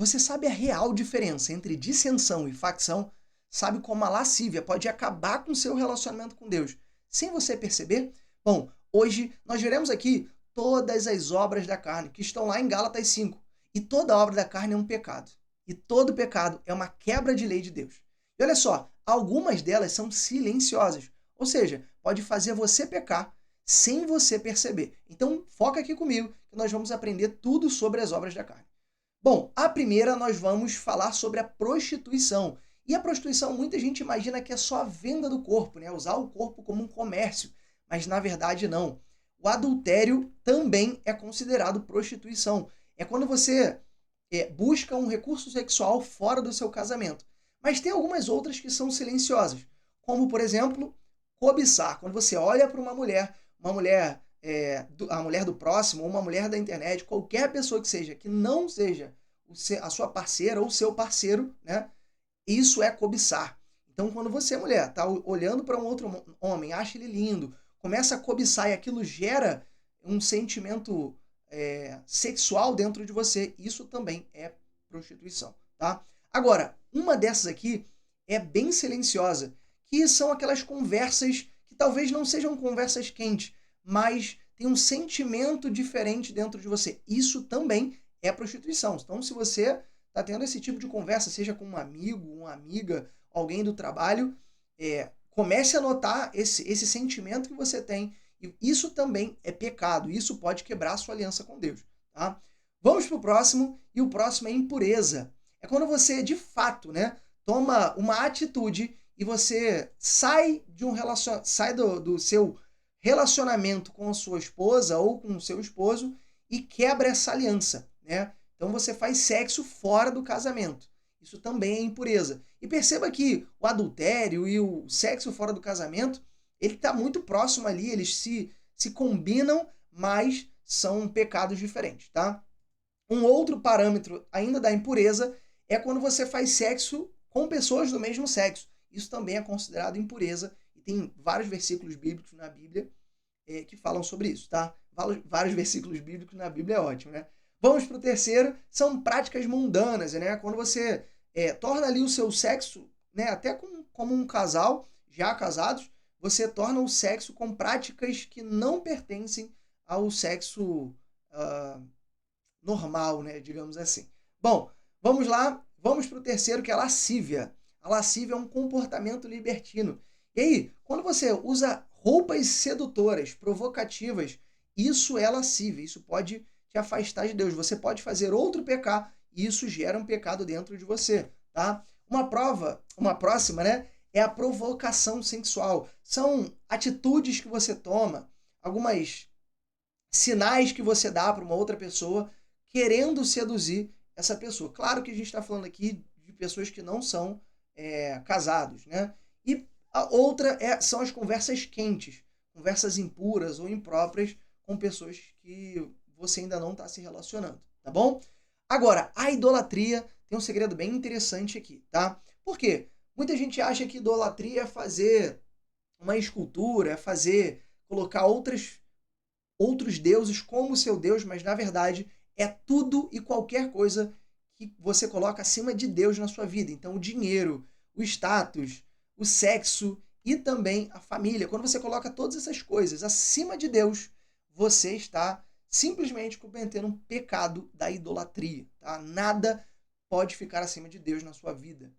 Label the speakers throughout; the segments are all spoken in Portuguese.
Speaker 1: Você sabe a real diferença entre dissensão e facção? Sabe como a lascívia pode acabar com seu relacionamento com Deus sem você perceber? Bom, hoje nós veremos aqui todas as obras da carne que estão lá em Gálatas 5. E toda obra da carne é um pecado. E todo pecado é uma quebra de lei de Deus. E olha só, algumas delas são silenciosas, ou seja, pode fazer você pecar sem você perceber. Então, foca aqui comigo que nós vamos aprender tudo sobre as obras da carne. Bom, a primeira nós vamos falar sobre a prostituição. E a prostituição, muita gente imagina que é só a venda do corpo, né? Usar o corpo como um comércio. Mas na verdade não. O adultério também é considerado prostituição. É quando você busca um recurso sexual fora do seu casamento. Mas tem algumas outras que são silenciosas. Como, por exemplo, cobiçar. Quando você olha para uma mulher a mulher do próximo, ou uma mulher da internet, qualquer pessoa que seja, que não seja a sua parceira ou o seu parceiro, né? Isso é cobiçar. Então, quando você, mulher, está olhando para um outro homem, acha ele lindo, começa a cobiçar e aquilo gera um sentimento sexual dentro de você, isso também é prostituição, tá? Agora, uma dessas aqui é bem silenciosa, que são aquelas conversas que talvez não sejam conversas quentes, mas tem um sentimento diferente dentro de você. Isso também é prostituição. Então, se você está tendo esse tipo de conversa, seja com um amigo, uma amiga, alguém do trabalho, comece a notar esse sentimento que você tem. E isso também é pecado. Isso pode quebrar a sua aliança com Deus. Tá? Vamos para o próximo, e o próximo é impureza. É quando você, de fato, né, toma uma atitude e você sai de um sai do seu relacionamento com a sua esposa ou com o seu esposo e quebra essa aliança, né? Então você faz sexo fora do casamento. Isso também é impureza. E perceba que o adultério e o sexo fora do casamento, ele está muito próximo ali, eles se combinam, mas são pecados diferentes, tá? Um outro parâmetro ainda da impureza é quando você faz sexo com pessoas do mesmo sexo. Isso também é considerado impureza e tem vários versículos bíblicos na Bíblia que falam sobre isso, tá? Vários versículos bíblicos na Bíblia é ótimo, né? Vamos para o terceiro, são práticas mundanas, né? Quando você torna ali o seu sexo, né, até como um casal, já casados, você torna o sexo com práticas que não pertencem ao sexo normal, né, digamos assim. Bom, vamos lá, vamos para o terceiro, que é a lascívia. A lascívia é um comportamento libertino. E aí, quando você usa roupas sedutoras, provocativas, isso é lascívia, isso pode te afastar de Deus. Você pode fazer outro pecado e isso gera um pecado dentro de você, tá? Uma próxima, né, é a provocação sexual. São atitudes que você toma, algumas sinais que você dá para uma outra pessoa querendo seduzir essa pessoa. Claro que a gente está falando aqui de pessoas que não são casados, né? E a outra são as conversas quentes, conversas impuras ou impróprias com pessoas que você ainda não está se relacionando, tá bom? Agora, a idolatria tem um segredo bem interessante aqui, tá? Por quê? Muita gente acha que idolatria é fazer uma escultura, colocar outros deuses como seu Deus, mas na verdade é tudo e qualquer coisa que você coloca acima de Deus na sua vida. Então, o dinheiro, o status, o sexo e também a família. Quando você coloca todas essas coisas acima de Deus, você está simplesmente cometendo um pecado da idolatria. Tá? Nada pode ficar acima de Deus na sua vida.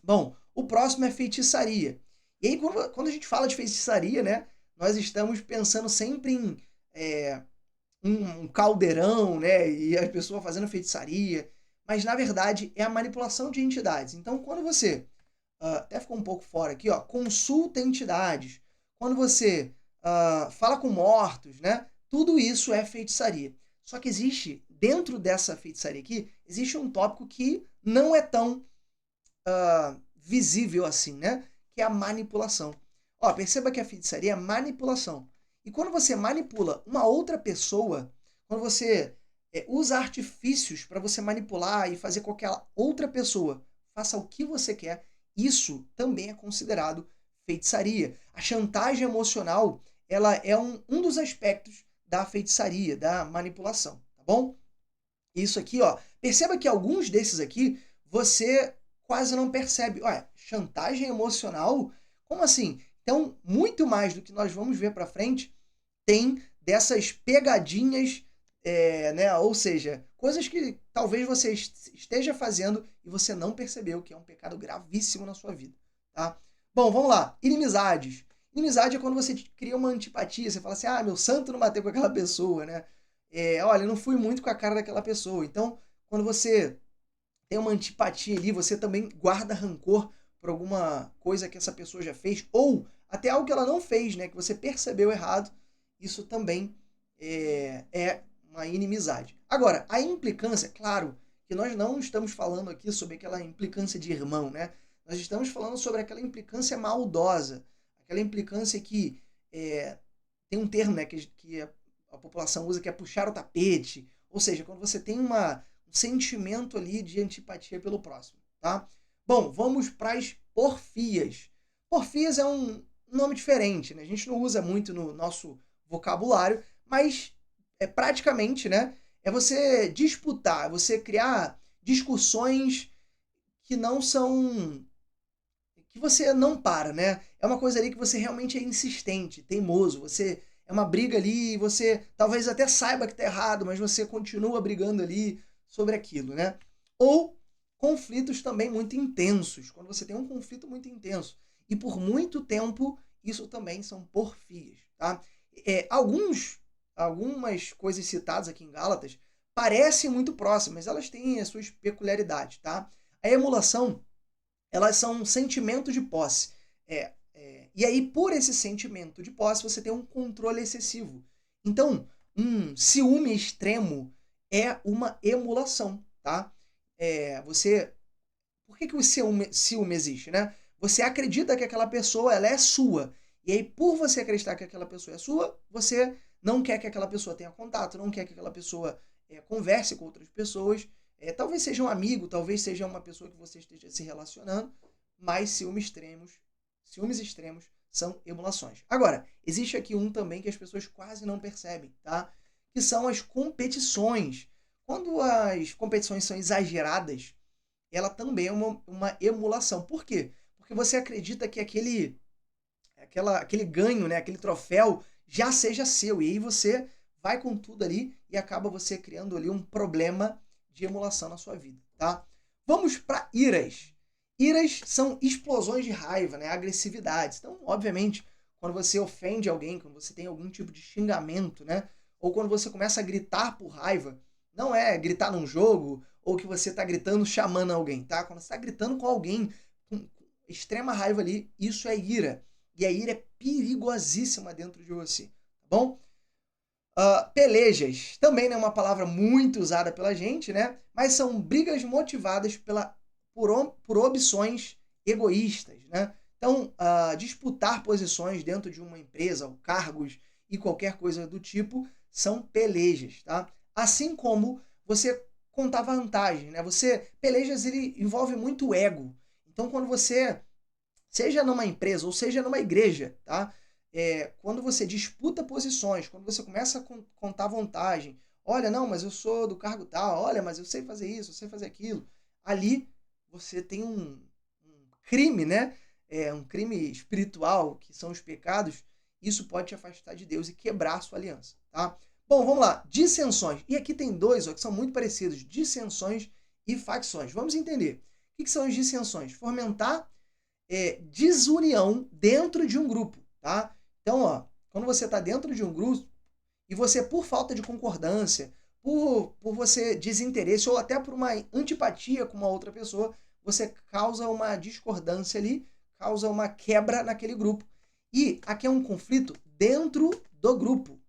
Speaker 1: Bom, o próximo é feitiçaria. E aí, quando a gente fala de feitiçaria, né, nós estamos pensando sempre em um caldeirão, né, e a pessoa fazendo feitiçaria, mas na verdade é a manipulação de entidades. Então, quando você, até ficou um pouco fora aqui, ó, consulta entidades, quando você fala com mortos, né, tudo isso é feitiçaria. Só que existe, dentro dessa feitiçaria aqui, existe um tópico que não é tão visível assim, né, que é a manipulação. Ó, perceba que a feitiçaria é manipulação. E quando você manipula uma outra pessoa, quando você usa artifícios para você manipular e fazer com que aquela outra pessoa faça o que você quer, isso também é considerado feitiçaria. A chantagem emocional, ela é um dos aspectos da feitiçaria, da manipulação, tá bom? Isso aqui, ó, Perceba que alguns desses aqui você quase não percebe. Olha, chantagem emocional? Como assim? Então, muito mais do que nós vamos ver para frente, tem dessas pegadinhas, né? Ou seja, coisas que talvez você esteja fazendo e você não percebeu, que é um pecado gravíssimo na sua vida, tá? Bom, vamos lá. Inimizades. Inimizade é quando você cria uma antipatia, você fala assim, ah, meu santo não bateu com aquela pessoa, né? Olha, eu não fui muito com a cara daquela pessoa. Então, quando você tem uma antipatia ali, você também guarda rancor por alguma coisa que essa pessoa já fez, ou até algo que ela não fez, né? Que você percebeu errado, isso também é uma inimizade. Agora, a implicância, claro, que nós não estamos falando aqui sobre aquela implicância de irmão, né? Nós estamos falando sobre aquela implicância maldosa, aquela implicância que tem um termo, né, que a população usa, que é puxar o tapete, ou seja, quando você tem um sentimento ali de antipatia pelo próximo, tá? Bom, vamos para as porfias. Porfias é um nome diferente, né? A gente não usa muito no nosso vocabulário, mas praticamente, né? É você disputar, você criar discussões que não são, que você não para, né? É uma coisa ali que você realmente é insistente, teimoso, você é uma briga ali, você talvez até saiba que tá errado, mas você continua brigando ali sobre aquilo, né? Ou conflitos também muito intensos, quando você tem um conflito muito intenso. E por muito tempo, isso também são porfias, tá? Algumas coisas citadas aqui em Gálatas parecem muito próximas, mas elas têm as suas peculiaridades, tá? A emulação, elas são um sentimento de posse. E aí, por esse sentimento de posse, você tem um controle excessivo. Então, um ciúme extremo é uma emulação, tá? Por que o ciúme existe, né? Você acredita que aquela pessoa ela é sua. E aí, por você acreditar que aquela pessoa é sua, você não quer que aquela pessoa tenha contato, não quer que aquela pessoa converse com outras pessoas. Talvez seja um amigo, talvez seja uma pessoa que você esteja se relacionando, mas ciúmes extremos são emulações. Agora, existe aqui um também que as pessoas quase não percebem, tá? Que são as competições. Quando as competições são exageradas, ela também é uma emulação. Por quê? Porque você acredita que aquele ganho, né, aquele troféu já seja seu. E aí você vai com tudo ali e acaba você criando ali um problema de emulação na sua vida, tá? Vamos para iras. Iras são explosões de raiva, né, agressividades. Então, obviamente, quando você ofende alguém, quando você tem algum tipo de xingamento, né, ou quando você começa a gritar por raiva, não é gritar num jogo ou que você está gritando chamando alguém, tá? Quando você está gritando com alguém com extrema raiva ali, isso é ira. E a ira é perigosíssima dentro de você, tá bom? Pelejas, também não é uma palavra muito usada pela gente, né? Mas são brigas motivadas por opções egoístas, né? Então, disputar posições dentro de uma empresa, ou cargos e qualquer coisa do tipo, são pelejas, tá? Assim como você contar vantagem, né? Pelejas, ele envolve muito ego. Então, quando você, seja numa empresa ou seja numa igreja, tá? Quando você disputa posições, quando você começa a contar vantagem, olha, não, mas eu sou do cargo tal, olha, mas eu sei fazer isso, eu sei fazer aquilo, ali você tem um crime, né? Um crime espiritual, que são os pecados, isso pode te afastar de Deus e quebrar a sua aliança, tá? Bom, vamos lá. Dissensões. E aqui tem dois que são muito parecidos, dissensões e facções. Vamos entender. O que são as dissensões? Fomentar desunião dentro de um grupo, tá? Então, quando você está dentro de um grupo e você, por falta de concordância, por você desinteresse ou até por uma antipatia com uma outra pessoa, você causa uma discordância ali, causa uma quebra naquele grupo. E aqui é um conflito dentro do grupo,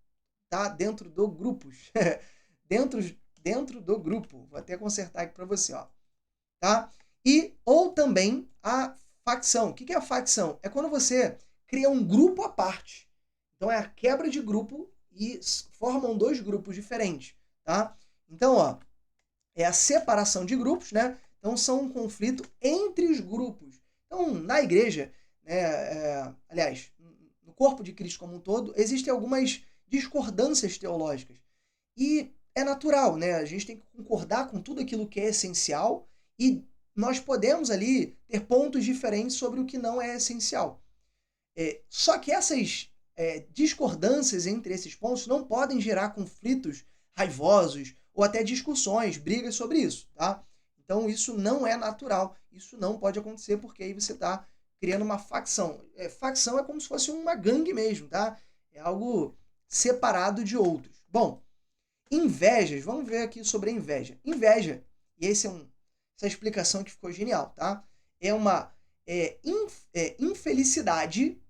Speaker 1: tá? Dentro do grupos. dentro do grupo. Vou até consertar aqui para você, ó. Tá? Ou também a facção. O que é a facção? É quando você cria um grupo à parte. Então é a quebra de grupo e formam dois grupos diferentes, tá? Então, é a separação de grupos, né? Então são um conflito entre os grupos. Então, na igreja, né, aliás, no corpo de Cristo como um todo, existem algumas discordâncias teológicas. E é natural, né? A gente tem que concordar com tudo aquilo que é essencial e nós podemos ali ter pontos diferentes sobre o que não é essencial. Só que essas discordâncias entre esses pontos não podem gerar conflitos raivosos ou até discussões, brigas sobre isso, tá? Então isso não é natural, isso não pode acontecer porque aí você está criando uma facção. Facção é como se fosse uma gangue mesmo, tá? É algo separado de outros. Bom, invejas, vamos ver aqui sobre a inveja. Inveja, e essa explicação que ficou genial, tá? É uma infelicidade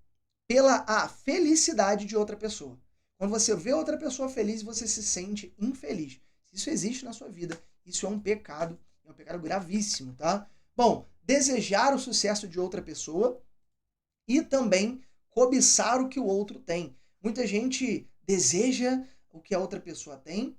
Speaker 1: pela a felicidade de outra pessoa. Quando você vê outra pessoa feliz, você se sente infeliz. Se isso existe na sua vida, isso é um pecado gravíssimo, tá? Bom, desejar o sucesso de outra pessoa e também cobiçar o que o outro tem. Muita gente deseja o que a outra pessoa tem.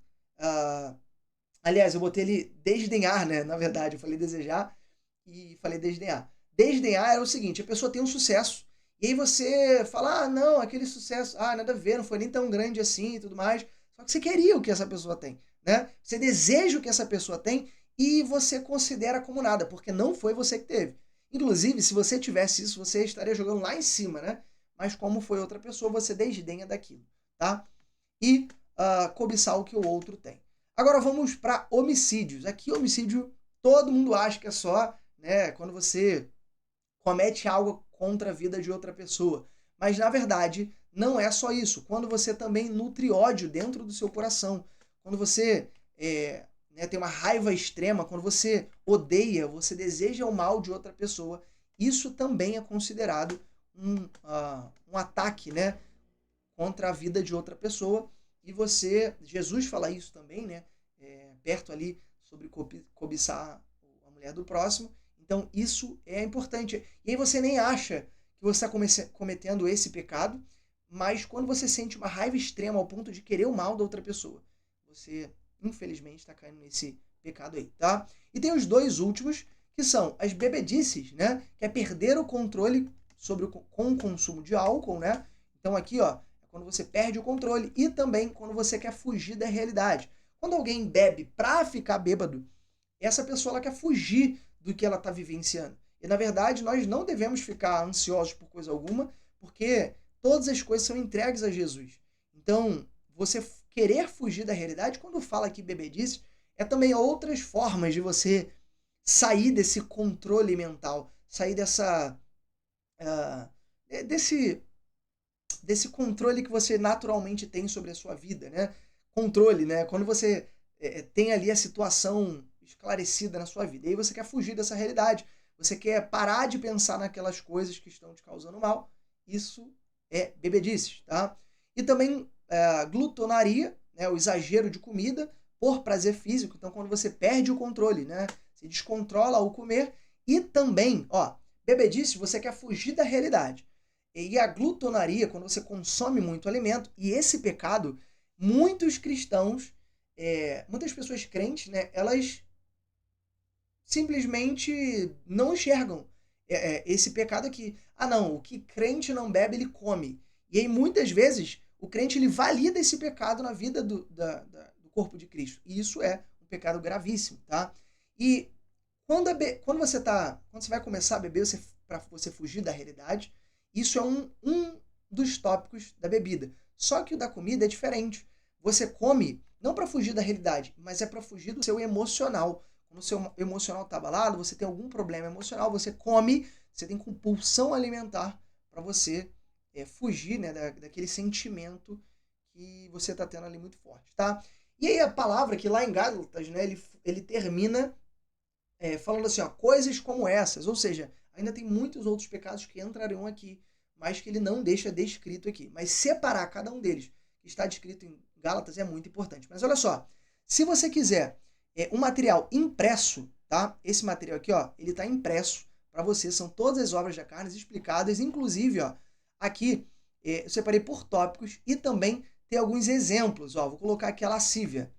Speaker 1: Aliás, eu botei ele desdenhar, né? Na verdade, eu falei desejar e falei desdenhar. Desdenhar é o seguinte, a pessoa tem um sucesso, e aí você fala, ah, não, aquele sucesso, nada a ver, não foi nem tão grande assim e tudo mais. Só que você queria o que essa pessoa tem, né? Você deseja o que essa pessoa tem e você considera como nada, porque não foi você que teve. Inclusive, se você tivesse isso, você estaria jogando lá em cima, né? Mas como foi outra pessoa, você desdenha daquilo, tá? E cobiçar o que o outro tem. Agora vamos para homicídios. Aqui, homicídio, todo mundo acha que é só, né, quando você comete algo contra a vida de outra pessoa. Mas, na verdade, não é só isso. Quando você também nutre ódio dentro do seu coração, quando você tem uma raiva extrema, quando você odeia, você deseja o mal de outra pessoa, isso também é considerado um ataque, né, contra a vida de outra pessoa. E Jesus fala isso também, né, perto ali, sobre cobiçar a mulher do próximo. Então, isso é importante. E aí você nem acha que você está cometendo esse pecado, mas quando você sente uma raiva extrema ao ponto de querer o mal da outra pessoa, você, infelizmente, está caindo nesse pecado aí, tá? E tem os dois últimos, que são as bebedices, né? Que é perder o controle com o consumo de álcool, né? Então, aqui, ó, é quando você perde o controle e também quando você quer fugir da realidade. Quando alguém bebe para ficar bêbado, essa pessoa ela quer fugir do que ela está vivenciando. E, na verdade, nós não devemos ficar ansiosos por coisa alguma, porque todas as coisas são entregues a Jesus. Então, você querer fugir da realidade, quando fala aqui bebedice, é também outras formas de você sair desse controle mental, sair desse controle que você naturalmente tem sobre a sua vida, né? Controle, né? Quando você tem ali a situação esclarecida na sua vida. E aí você quer fugir dessa realidade. Você quer parar de pensar naquelas coisas que estão te causando mal. Isso é bebedices, tá? E também glutonaria, né? O exagero de comida por prazer físico. Então, quando você perde o controle, né? Você descontrola ao comer. E também, bebedice, você quer fugir da realidade. E a glutonaria, quando você consome muito alimento. E esse pecado, muitos cristãos, muitas pessoas crentes, né? Elas simplesmente não enxergam esse pecado aqui. Não, o que crente não bebe, ele come. E aí, muitas vezes, o crente ele valida esse pecado na vida do corpo de Cristo. E isso é um pecado gravíssimo, tá? E quando você vai começar a beber, para você fugir da realidade, isso é um dos tópicos da bebida. Só que o da comida é diferente. Você come não para fugir da realidade, mas é para fugir do seu emocional. Quando o seu emocional está abalado, você tem algum problema emocional, você come, você tem compulsão alimentar para você fugir, né, daquele sentimento que você está tendo ali muito forte, tá? E aí a palavra que lá em Gálatas, né, ele termina falando assim, coisas como essas, ou seja, ainda tem muitos outros pecados que entrarão aqui, mas que ele não deixa descrito aqui. Mas separar cada um deles, que está descrito em Gálatas, é muito importante. Mas olha só, se você quiser um material impresso, tá? Esse material aqui, ele está impresso para você, são todas as obras da carne explicadas, inclusive, aqui eu separei por tópicos e também tem alguns exemplos, vou colocar aqui a lascívia,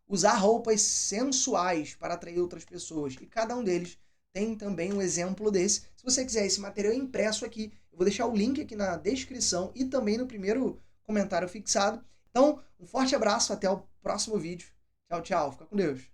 Speaker 1: usar roupas sensuais para atrair outras pessoas, e cada um deles tem também um exemplo desse. Se você quiser esse material impresso aqui, eu vou deixar o link aqui na descrição e também no primeiro comentário fixado. Então, um forte abraço, até o próximo vídeo. Tchau, tchau. Fica com Deus.